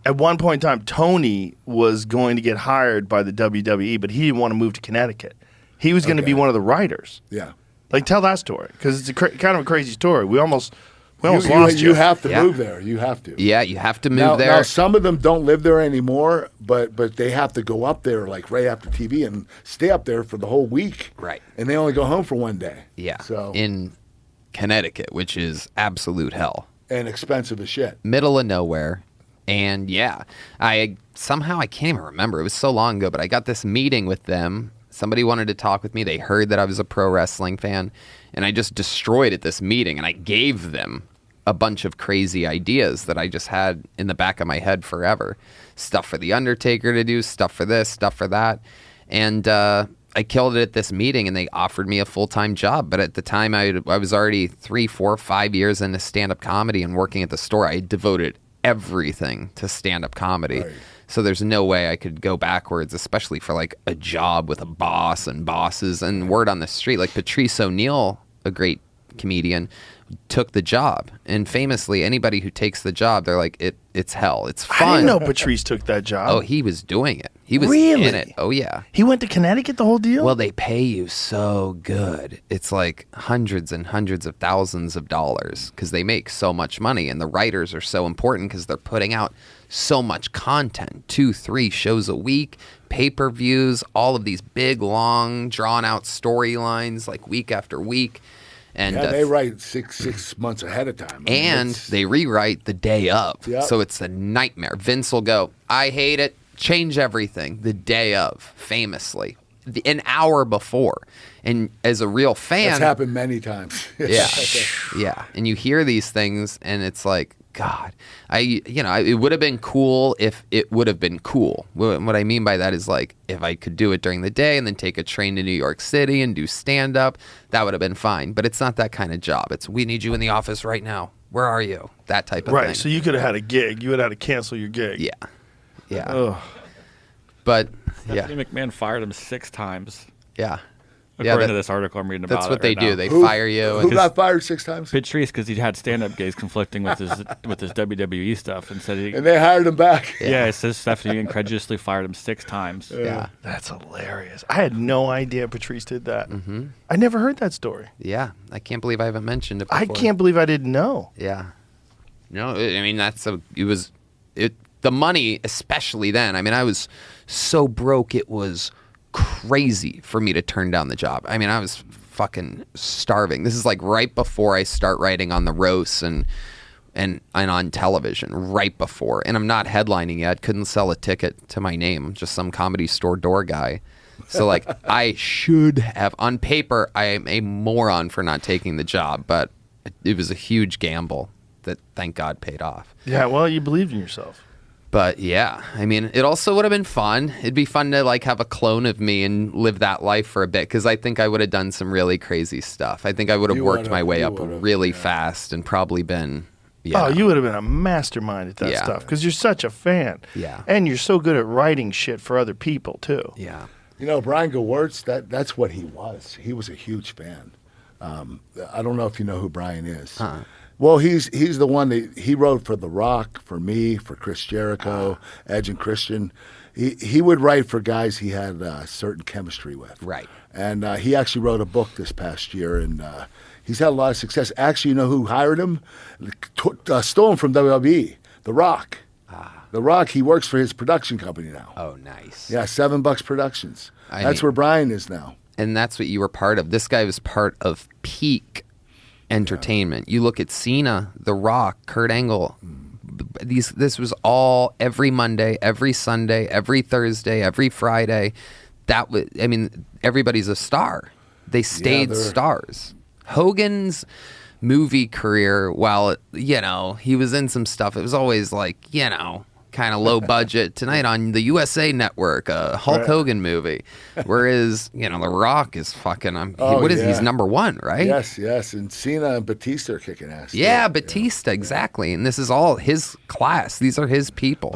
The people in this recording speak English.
at one point in time, Tony was going to get hired by the WWE, but he didn't want to move to Connecticut. He was going to be one of the writers. Yeah. Like, tell that story, because it's kind of a crazy story. We almost lost you. You have to move there. You have to. Yeah, you have to move there. Now, some of them don't live there anymore, but they have to go up there like right after TV and stay up there for the whole week. Right. And they only go home for one day. Yeah. So in Connecticut, which is absolute hell. And expensive as shit. Middle of nowhere. And yeah, I can't even remember. It was so long ago, but I got this meeting with them. Somebody wanted to talk with me. They heard that I was a pro wrestling fan, and I just destroyed at this meeting, and I gave them a bunch of crazy ideas that I just had in the back of my head forever. Stuff for The Undertaker to do, stuff for this, stuff for that. And I killed it at this meeting, and they offered me a full-time job. But at the time, I was already 3, 4, 5 years into stand-up comedy and working at the store. I devoted everything to stand-up comedy. Right. So there's no way I could go backwards, especially for like a job with a boss and bosses and word on the street. Like Patrice O'Neal, a great comedian, took the job. And famously, anybody who takes the job, they're like, it's hell. It's fun. I didn't know Patrice took that job. Oh, he was doing it. He was Really? in it. Oh, yeah. He went to Connecticut, the whole deal? Well, they pay you so good. It's like hundreds and hundreds of thousands of dollars because they make so much money. And the writers are so important because they're putting out so much content, 2, 3 shows a week, pay-per-views, all of these big, long, drawn-out storylines like week after week. And they write six months ahead of time. And they rewrite the day of. Yep. So it's a nightmare. Vince will go, I hate it, change everything the day of, famously, an hour before. And as a real fan... That's happened many times. Yeah. Yeah. And you hear these things, and it's like, God, it would have been cool if it would have been cool. What I mean by that is like if I could do it during the day and then take a train to New York City and do stand-up, that would have been fine. But it's not that kind of job. It's we need you in the office right now. Where are you? That type of thing. Right, so you could have had a gig. You would have had to cancel your gig. Yeah. Yeah. Ugh. But, Stephanie McMahon fired him 6 times. Yeah. According to this article I'm reading about. That's what they right do. now. They fire you. Who got fired 6 times? Patrice, because he had stand-up gigs conflicting with his WWE stuff, and said and they hired him back. Yeah, it says Stephanie incredulously fired him 6 times. Yeah. That's hilarious. I had no idea Patrice did that. Mm-hmm. I never heard that story. Yeah. I can't believe I haven't mentioned it before. I can't believe I didn't know. Yeah. No, I mean, the money, especially then. I mean, I was so broke, it was crazy for me to turn down the job. I mean, I was fucking starving. This is like right before I start writing on the roasts and on television, right before. And I'm not headlining yet. Couldn't sell a ticket to my name. I'm just some comedy store door guy. So like I should have, on paper, I am a moron for not taking the job, but it was a huge gamble that thank God paid off. Yeah, well, you believed in yourself. But yeah, I mean, it also would have been fun. It'd be fun to like have a clone of me and live that life for a bit because I think I would have done some really crazy stuff. I think I would have worked my way up really fast and probably been. Oh, you would have been a mastermind at that stuff because you're such a fan. Yeah. And you're so good at writing shit for other people, too. Yeah. You know, Brian Gewirtz, that's what he was. He was a huge fan. I don't know if you know who Brian is. Huh. Well, he's the one that he wrote for The Rock, for me, for Chris Jericho, Edge and Christian. He would write for guys he had certain chemistry with. Right. And he actually wrote a book this past year, and he's had a lot of success. Actually, you know who hired him? Stole him from WWE, The Rock. The Rock, he works for his production company now. Oh, nice. Yeah, $7 Productions. That's where Brian is now. And that's what you were part of. This guy was part of peak entertainment. You look at Cena, The Rock, Kurt Angle. This was all every Monday, every Sunday, every Thursday, every Friday. Everybody's a star. They stayed stars. Hogan's movie career, while he was in some stuff, it was always like, kind of low budget. Tonight on the USA Network, a Hulk Hogan movie. Whereas, The Rock is fucking, he's number 1, right? Yes. And Cena and Batista are kicking ass. Yeah, Batista, exactly. And this is all his class. These are his people.